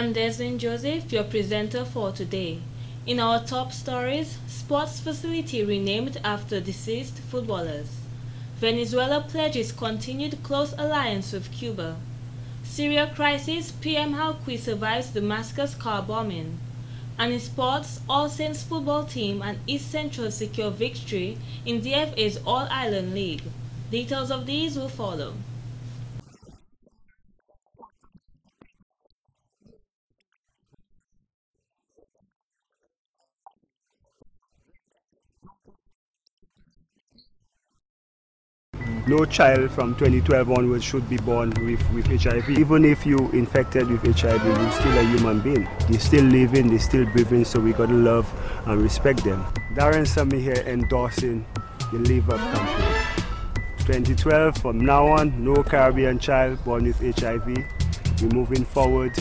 am Desmond Joseph, your presenter for today. In our top stories, sports facility renamed after deceased footballers. Venezuela pledges continued close alliance with Cuba. Syria crisis, PM Halqui survives Damascus car bombing. And in sports, All Saints football team and East Central secure victory in DFA's All-Ireland League. Details of these will follow. No child from 2012 onwards should be born with HIV. Even if you infected with HIV, you're still a human being. They're still living, they're still breathing, so we gotta love and respect them. Darren Sammy here endorsing the Live Up campaign. 2012, from now on, no Caribbean child born with HIV. We're moving forward,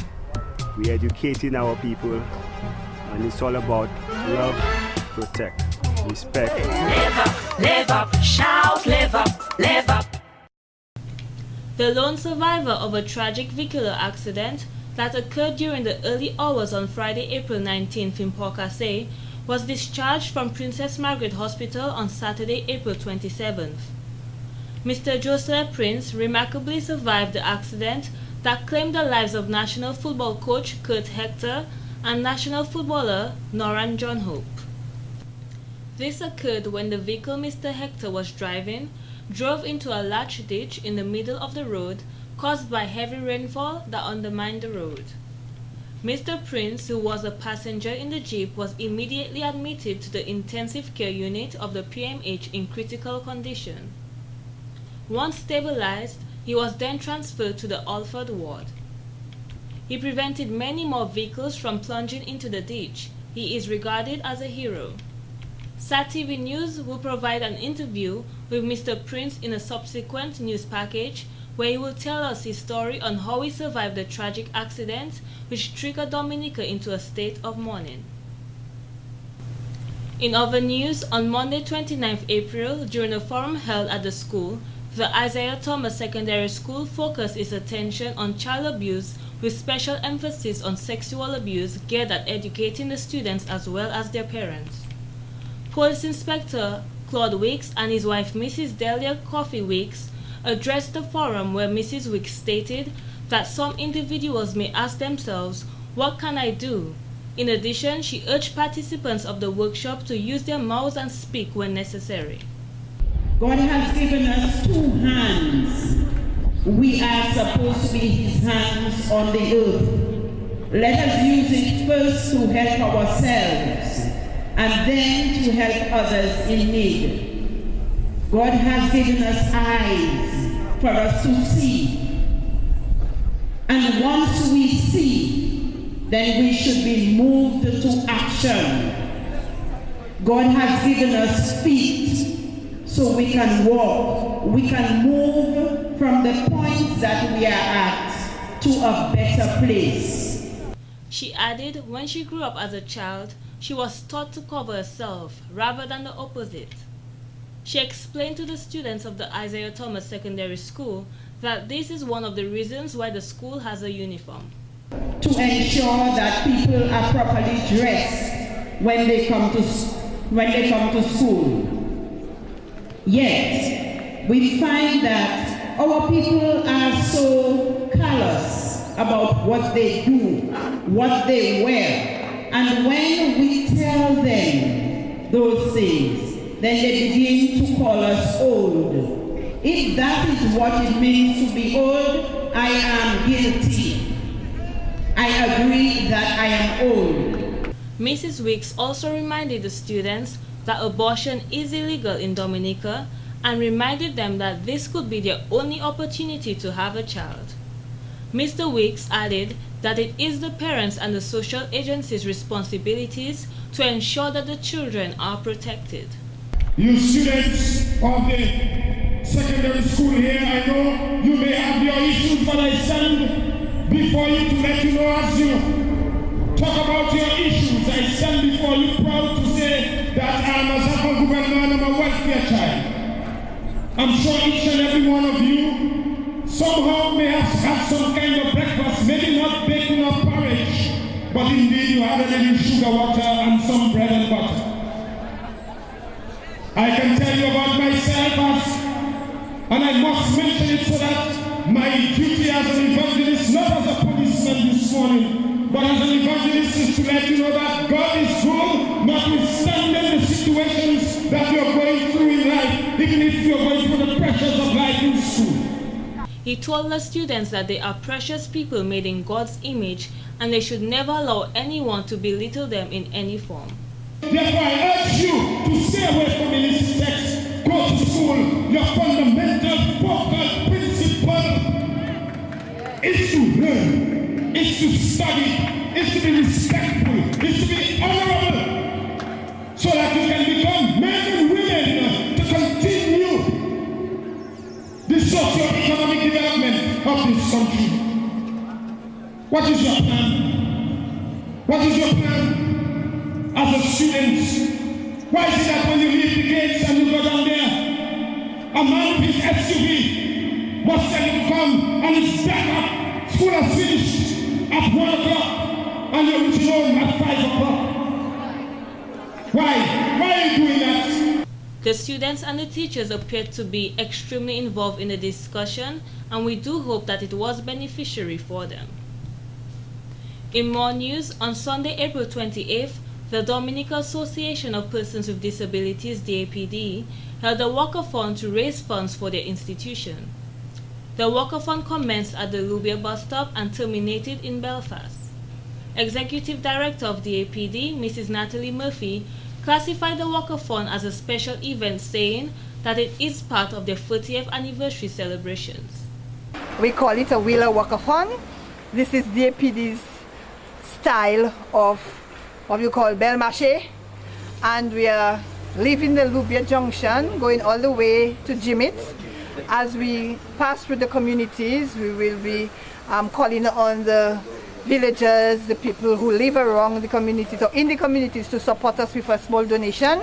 we're educating our people, and it's all about love, protect, respect. Live up, shout, live up, live up. The lone survivor of a tragic vehicular accident that occurred during the early hours on Friday, April 19th in Port Cassay was discharged from Princess Margaret Hospital on Saturday, April 27th. Mr. Joseph Prince remarkably survived the accident that claimed the lives of national football coach Kurt Hector and national footballer Noran John Hope. This occurred when the vehicle Mr. Hector was driving drove into a large ditch in the middle of the road caused by heavy rainfall that undermined the road. Mr. Prince, who was a passenger in the jeep, was immediately admitted to the intensive care unit of the PMH in critical condition. Once stabilized, he was then transferred to the Alford ward. He prevented many more vehicles from plunging into the ditch. He is regarded as a hero. SAT-TV News will provide an interview with Mr. Prince in a subsequent news package where he will tell us his story on how he survived the tragic accident which triggered Dominica into a state of mourning. In other news, on Monday 29th April, during a forum held at the school, the Isaiah Thomas Secondary School focused its attention on child abuse with special emphasis on sexual abuse geared at educating the students as well as their parents. Police Inspector Claude Weeks and his wife Mrs. Delia Coffey Weeks addressed the forum where Mrs. Weeks stated that some individuals may ask themselves, "What can I do?" In addition, she urged participants of the workshop to use their mouths and speak when necessary. God has given us two hands. We are supposed to be his hands on the earth. Let us use it first to help ourselves and then to help others in need. God has given us eyes for us to see. And once we see, then we should be moved to action. God has given us feet so we can walk, we can move from the point that we are at to a better place. She added when she grew up as a child, she was taught to cover herself rather than the opposite. She explained to the students of the Isaiah Thomas Secondary School that this is one of the reasons why the school has a uniform. To ensure that people are properly dressed when they come to school. Yet, we find that our people are so callous about what they do, what they wear. And when we tell them those things, then they begin to call us old. If that is what it means to be old, I am guilty. I agree that I am old. Mrs. Weeks also reminded the students that abortion is illegal in Dominica and reminded them that this could be their only opportunity to have a child. Mr. Weeks added that it is the parents and the social agencies' responsibilities to ensure that the children are protected. You students of the secondary school here, I know you may have your issues, but I stand before you to let you know as you talk about your issues. I stand before you proud to say that I am a Zapa Governor and I'm a welfare child. I'm sure each and every one of you somehow may have had some kind of breakfast, maybe not bacon or porridge, but indeed you had a little sugar water and some bread and butter. I can tell you about myself, and I must mention it so that my duty as an evangelist, not as a policeman this morning, but as an evangelist, is to let you know that God is good, notwithstanding the situations that you're going through in life, even if you're going through the pressures of life in school. He told the students that they are precious people made in God's image and they should never allow anyone to belittle them in any form. Therefore, I urge you to stay away from illicit sex. Go to school. Your fundamental focal principle is to learn, is to study, is to be respectful, is to be honorable, so that you can become men and women to continue the socio-economic development of this country. What is your plan? What is your plan? As a student, why is it that when you leave the gates and you go down there, a man with his SUV must tell you to come and it's back up, school has finished at 1 o'clock and you're reaching home at 5 o'clock? Why? Why are you doing that? The students and the teachers appeared to be extremely involved in the discussion, and we do hope that it was beneficial for them. In more news, on Sunday, April 28th, the Dominica Association of Persons with Disabilities, DAPD, held a walkathon to raise funds for their institution. The walkathon commenced at the Lubia bus stop and terminated in Belfast. Executive Director of DAPD, Mrs. Natalie Murphy, classified the walkathon as a special event, saying that it is part of their 40th anniversary celebrations. We call it a wheeler walkathon. This is DAPD's style of what you call bel marché, and we are leaving the Lubia Junction, going all the way to Jimit. As we pass through the communities, we will be calling on the villagers, the people who live around the communities or in the communities, to support us with a small donation.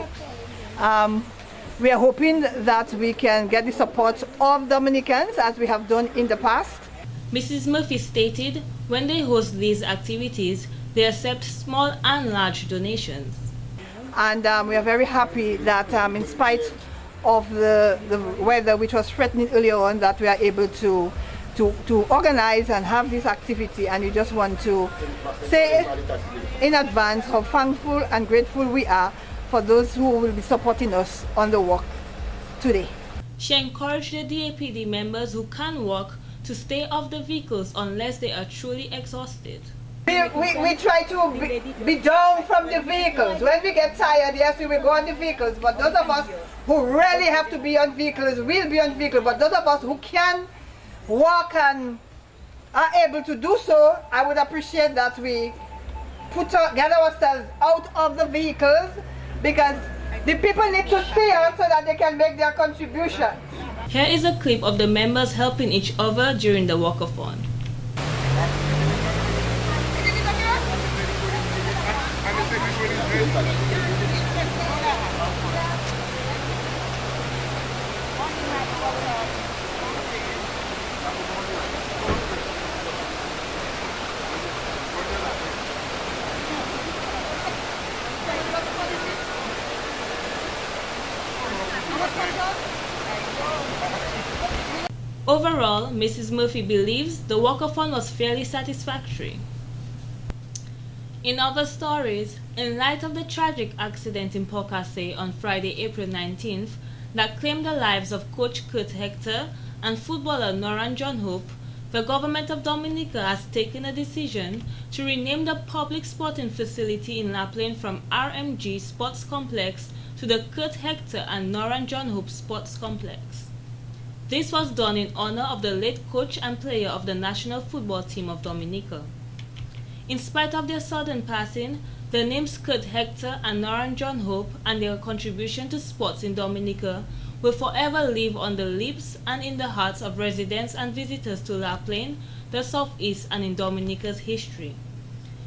We are hoping that we can get the support of Dominicans as we have done in the past. Mrs. Murphy stated when they host these activities, they accept small and large donations. And we are very happy that in spite of the weather, which was threatening earlier on, that we are able to organize and have this activity. And we just want to say in advance how thankful and grateful we are for those who will be supporting us on the walk today. She encouraged the DAPD members who can walk to stay off the vehicles unless they are truly exhausted. We try to be down from the vehicles. When we get tired, yes, we will go on the vehicles. But those of us who really have to be on vehicles will be on vehicles. But those of us who can walk and are able to do so, I would appreciate that we get ourselves out of the vehicles, because the people need to see us so that they can make their contribution. Here is a clip of the members helping each other during the walkathon. Overall, Mrs. Murphy believes the walkathon was fairly satisfactory. In other stories, in light of the tragic accident in Port Cassay on Friday, April 19th, that claimed the lives of coach Kurt Hector and footballer Noran John Hope, the government of Dominica has taken a decision to rename the public sporting facility in La Plaine from RMG Sports Complex to the Kurt Hector and Noran John Hope Sports Complex. This was done in honor of the late coach and player of the national football team of Dominica. In spite of their sudden passing, the names Kurt Hector and Noran John Hope and their contribution to sports in Dominica will forever live on the lips and in the hearts of residents and visitors to La Plaine, the Southeast, and in Dominica's history.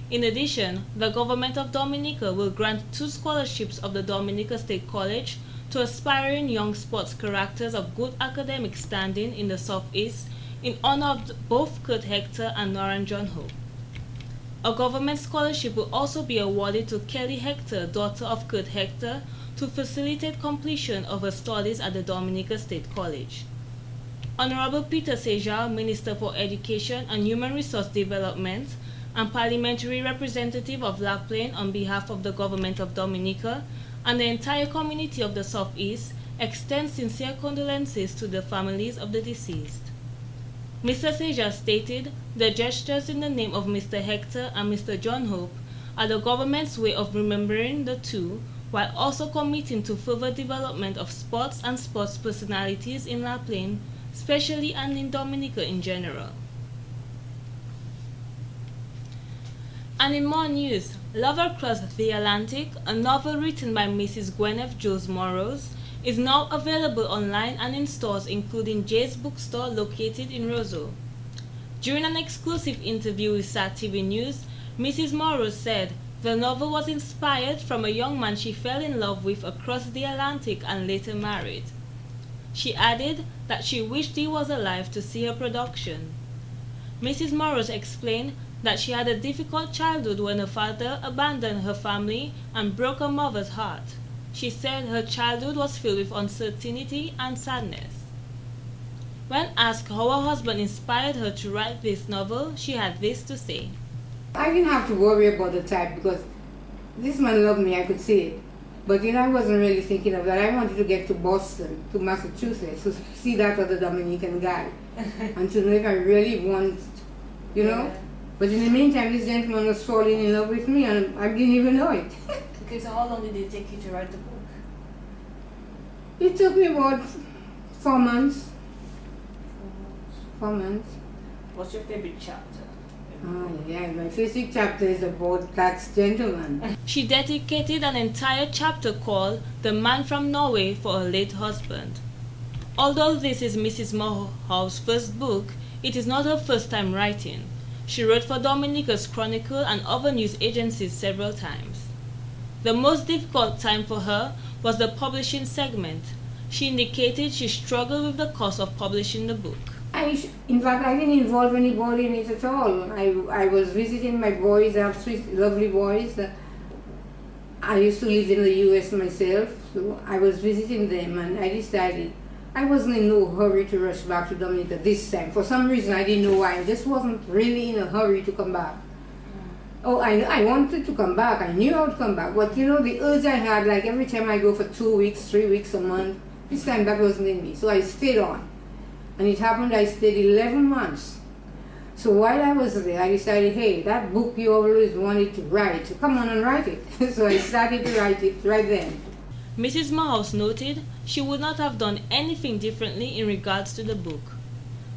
In addition, the government of Dominica will grant 2 scholarships of the Dominica State College to aspiring young sports characters of good academic standing in the Southeast in honor of both Kurt Hector and Noran John Hope. A government scholarship will also be awarded to Kelly Hector, daughter of Kurt Hector, to facilitate completion of her studies at the Dominica State College. Honorable Peter Sejar, Minister for Education and Human Resource Development and Parliamentary Representative of La Plaine on behalf of the Government of Dominica and the entire community of the Southeast, extends sincere condolences to the families of the deceased. Mr. Sejar stated, the gestures in the name of Mr. Hector and Mr. John Hope are the government's way of remembering the two, while also committing to further development of sports and sports personalities in La Plaine, especially and in Dominica in general. And in more news, Love Across the Atlantic, a novel written by Mrs. Gwyneth Jules Morrows, is now available online and in stores including Jay's Bookstore located in Roseau. During an exclusive interview with SAT-TV News, Mrs. Morrows said the novel was inspired from a young man she fell in love with across the Atlantic and later married. She added that she wished he was alive to see her production. Mrs. Morrows explained that she had a difficult childhood when her father abandoned her family and broke her mother's heart. She said her childhood was filled with uncertainty and sadness. When asked how her husband inspired her to write this novel, she had this to say. I didn't have to worry about the type because this man loved me, I could see it. But I wasn't really thinking of that. I wanted to get to Boston, to Massachusetts, to see that other Dominican guy and to know if I really want, you know. Yeah. But in the meantime, this gentleman was falling in love with me and I didn't even know it. Okay, so how long did it take you to write the book? It took me about 4 months. 4 months. What's your favorite chapter? Yeah, my favorite chapter is about that gentleman. She dedicated an entire chapter called The Man from Norway for her late husband. Although this is Mrs. Morrow's first book, it is not her first time writing. She wrote for Dominica's Chronicle and other news agencies several times. The most difficult time for her was the publishing segment. She indicated she struggled with the cost of publishing the book. In fact, I didn't involve anybody in it at all. I was visiting my boys. I have 3 lovely boys. I used to live in the U.S. myself, so I was visiting them, and I decided I wasn't in no hurry to rush back to Dominica this time. For some reason, I didn't know why. I just wasn't really in a hurry to come back. Oh, I wanted to come back. I knew I would come back. But the urge I had, like every time I go for 2 weeks, 3 weeks, a month, this time that wasn't in me. So I stayed on. And it happened I stayed 11 months. So while I was there, I decided, hey, that book you always wanted to write, come on and write it. So I started to write it right then. Mrs. Morrows noted she would not have done anything differently in regards to the book.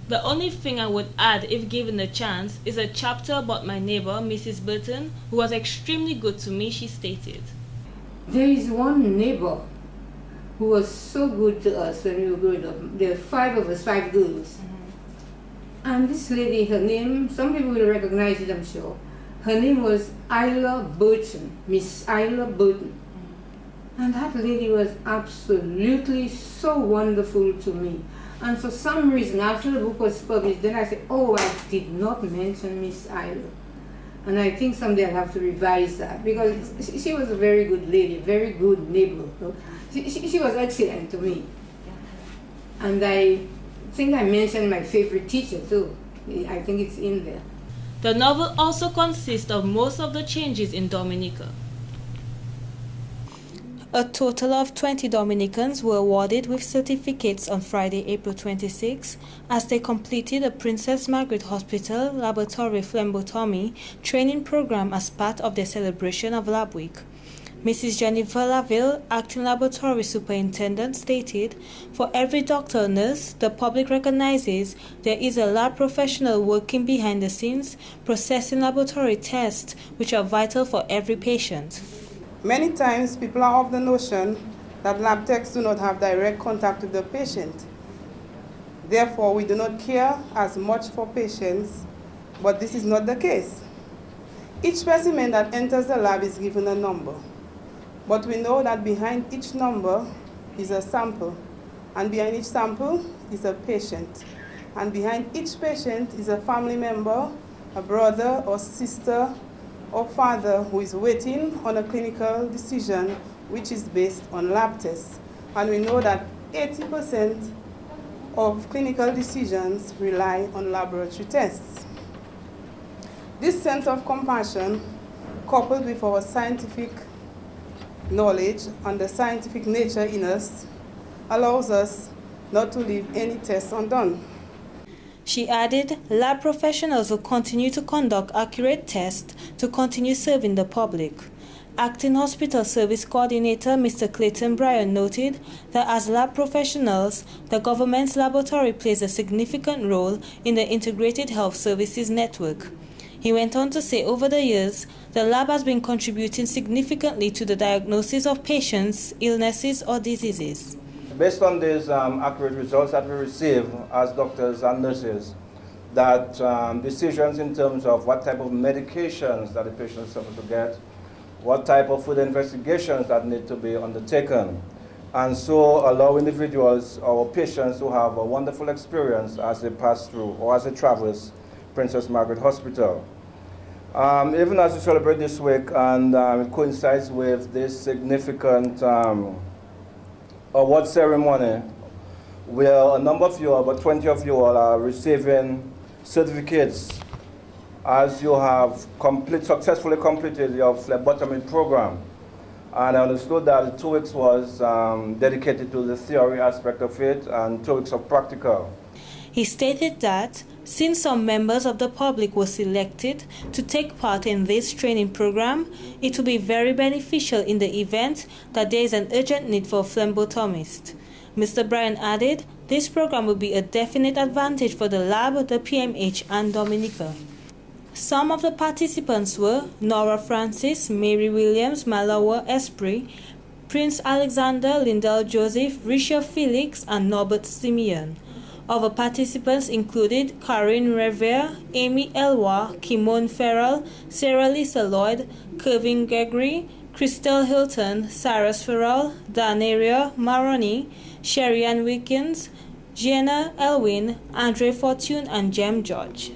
The only thing I would add, if given a chance, is a chapter about my neighbor, Mrs. Burton, who was extremely good to me, she stated. There is one neighbor who was so good to us when we were growing up. There were 5 of us, 5 girls. And this lady, her name, some people will recognize it, I'm sure. Her name was Isla Burton, Miss Isla Burton. And that lady was absolutely so wonderful to me. And for some reason, after the book was published, then I said, oh, I did not mention Miss Isla. And I think someday I'll have to revise that, because she was a very good lady, very good neighbor. She was excellent to me. And I think I mentioned my favorite teacher too. I think it's in there. The novel also consists of most of the changes in Dominica. A total of 20 Dominicans were awarded with certificates on Friday, April 26, as they completed a Princess Margaret Hospital Laboratory Phlebotomy training program as part of their celebration of Lab Week. Mrs. Jennifer Laville, acting laboratory superintendent, stated, "For every doctor or nurse, the public recognizes there is a lab professional working behind the scenes, processing laboratory tests which are vital for every patient." Many times, people are of the notion that lab techs do not have direct contact with the patient. Therefore, we do not care as much for patients, but this is not the case. Each specimen that enters the lab is given a number, but we know that behind each number is a sample, and behind each sample is a patient, and behind each patient is a family member, a brother or sister, or father who is waiting on a clinical decision which is based on lab tests. And we know that 80% of clinical decisions rely on laboratory tests. This sense of compassion, coupled with our scientific knowledge and the scientific nature in us, allows us not to leave any tests undone. She added, lab professionals will continue to conduct accurate tests to continue serving the public. Acting Hospital Service Coordinator Mr. Clayton Bryan noted that as lab professionals, the government's laboratory plays a significant role in the integrated health services network. He went on to say over the years, the lab has been contributing significantly to the diagnosis of patients' illnesses or diseases. Based on these accurate results that we receive as doctors and nurses, that decisions in terms of what type of medications that the patient is supposed to get, what type of further investigations that need to be undertaken, and so allow individuals or patients to have a wonderful experience as they pass through or as they traverse Princess Margaret Hospital. Even as we celebrate this week, and it coincides with this significant award ceremony, where a number of you, about 20 of you all, are receiving certificates as you have successfully completed your phlebotomy program. And I understood that 2 weeks was dedicated to the theory aspect of it and 2 weeks of practical. He stated that since some members of the public were selected to take part in this training program, it will be very beneficial in the event that there is an urgent need for a phlebotomist. Mr. Bryan added, this program will be a definite advantage for the lab, the PMH, and Dominica. Some of the participants were Nora Francis, Mary Williams, Malawa Esprit, Prince Alexander, Lindell Joseph, Risha Felix, and Norbert Simeon. Other participants included Karen Revere, Amy Elwa, Kimon Farrell, Sarah Lisa Lloyd, Kevin Gregory, Christelle Hilton, Cyrus Farrell, Daneria Maroni, Sherry-Ann Wickens, Gianna Elwin, Andre Fortune, and Jem George.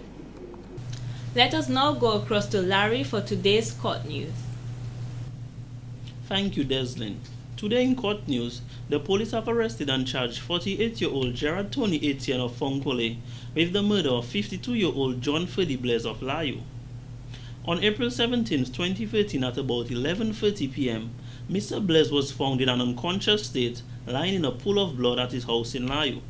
Let us now go across to Larry for today's court news. Thank you, Deslin. Today in court news, the police have arrested and charged 48-year-old Gerard Tony Etienne of Fonkole with the murder of 52-year-old John Ferdy Blaise of Layo. On April 17, 2013 at about 11:30 p.m., Mr. Blaise was found in an unconscious state lying in a pool of blood at his house in Layo.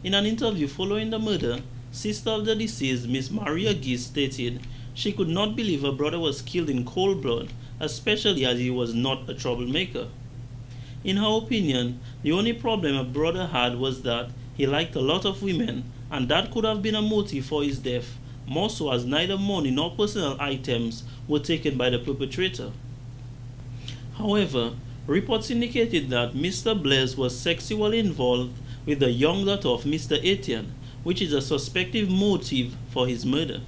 In an interview following the murder, sister of the deceased, Miss Maria Gies, stated she could not believe her brother was killed in cold blood, especially as he was not a troublemaker. In her opinion, the only problem her brother had was that he liked a lot of women, and that could have been a motive for his death, more so as neither money nor personal items were taken by the perpetrator. However, reports indicated that Mr. Blaise was sexually involved with the young daughter of Mr. Etienne, which is a suspected motive for his murder.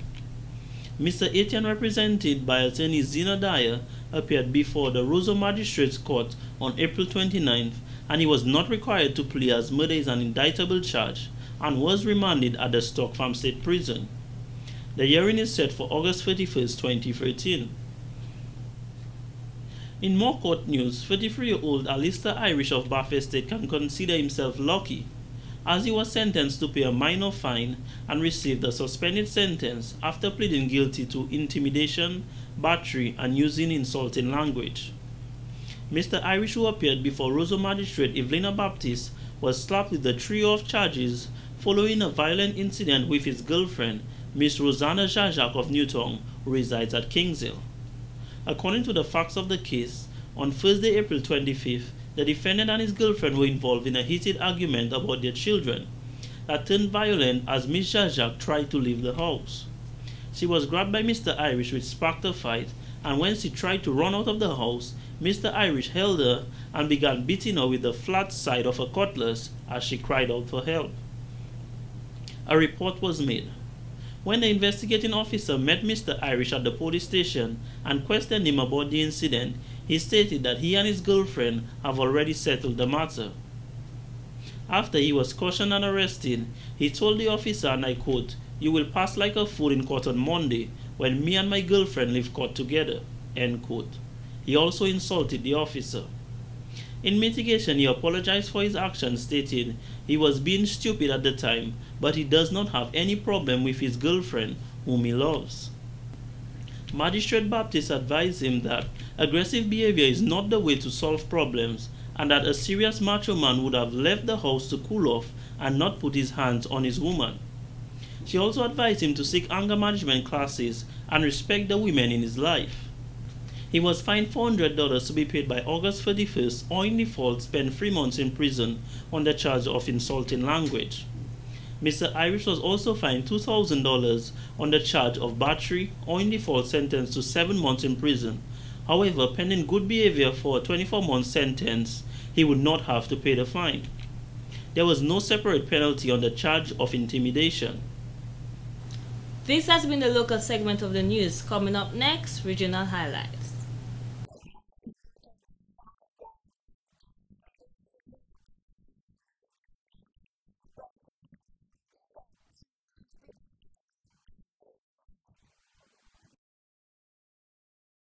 Mr. Etienne, represented by attorney Zina Dyer, appeared before the Roseau Magistrates Court on April 29th, and he was not required to plea as murder is an indictable charge and was remanded at the Stock Farm State Prison. The hearing is set for August 31st, 2013. In more court news, 33-year-old Alistair Irish of Bath Estate can consider himself lucky, as he was sentenced to pay a minor fine and received a suspended sentence after pleading guilty to intimidation, battery, and using insulting language. Mr. Irish, who appeared before Roseau Magistrate Evelina Baptiste, was slapped with a trio of charges following a violent incident with his girlfriend, Miss Rosanna Jajak of Newtown, who resides at Kingshill. According to the facts of the case, on Thursday, April 25th, the defendant and his girlfriend were involved in a heated argument about their children that turned violent as Miss Jajak tried to leave the house. She was grabbed by Mr. Irish, which sparked a fight, and when she tried to run out of the house, Mr. Irish held her and began beating her with the flat side of a cutlass as she cried out for help. A report was made. When the investigating officer met Mr. Irish at the police station and questioned him about the incident, he stated that he and his girlfriend have already settled the matter. After he was cautioned and arrested, he told the officer, and I quote, "You will pass like a fool in court on Monday, when me and my girlfriend live court together, end quote. He also insulted the officer. In mitigation, he apologized for his actions, stating he was being stupid at the time, but he does not have any problem with his girlfriend, whom he loves. Magistrate Baptist advised him that aggressive behavior is not the way to solve problems, and that a serious macho man would have left the house to cool off and not put his hands on his woman. She also advised him to seek anger management classes and respect the women in his life. He was fined $400 to be paid by August 31st, or in default spend 3 months in prison on the charge of insulting language. Mr. Irish was also fined $2,000 on the charge of battery, or in default sentenced to 7 months in prison. However, pending good behavior for a 24-month sentence, he would not have to pay the fine. There was no separate penalty on the charge of intimidation. This has been the local segment of the news. Coming up next, regional highlights.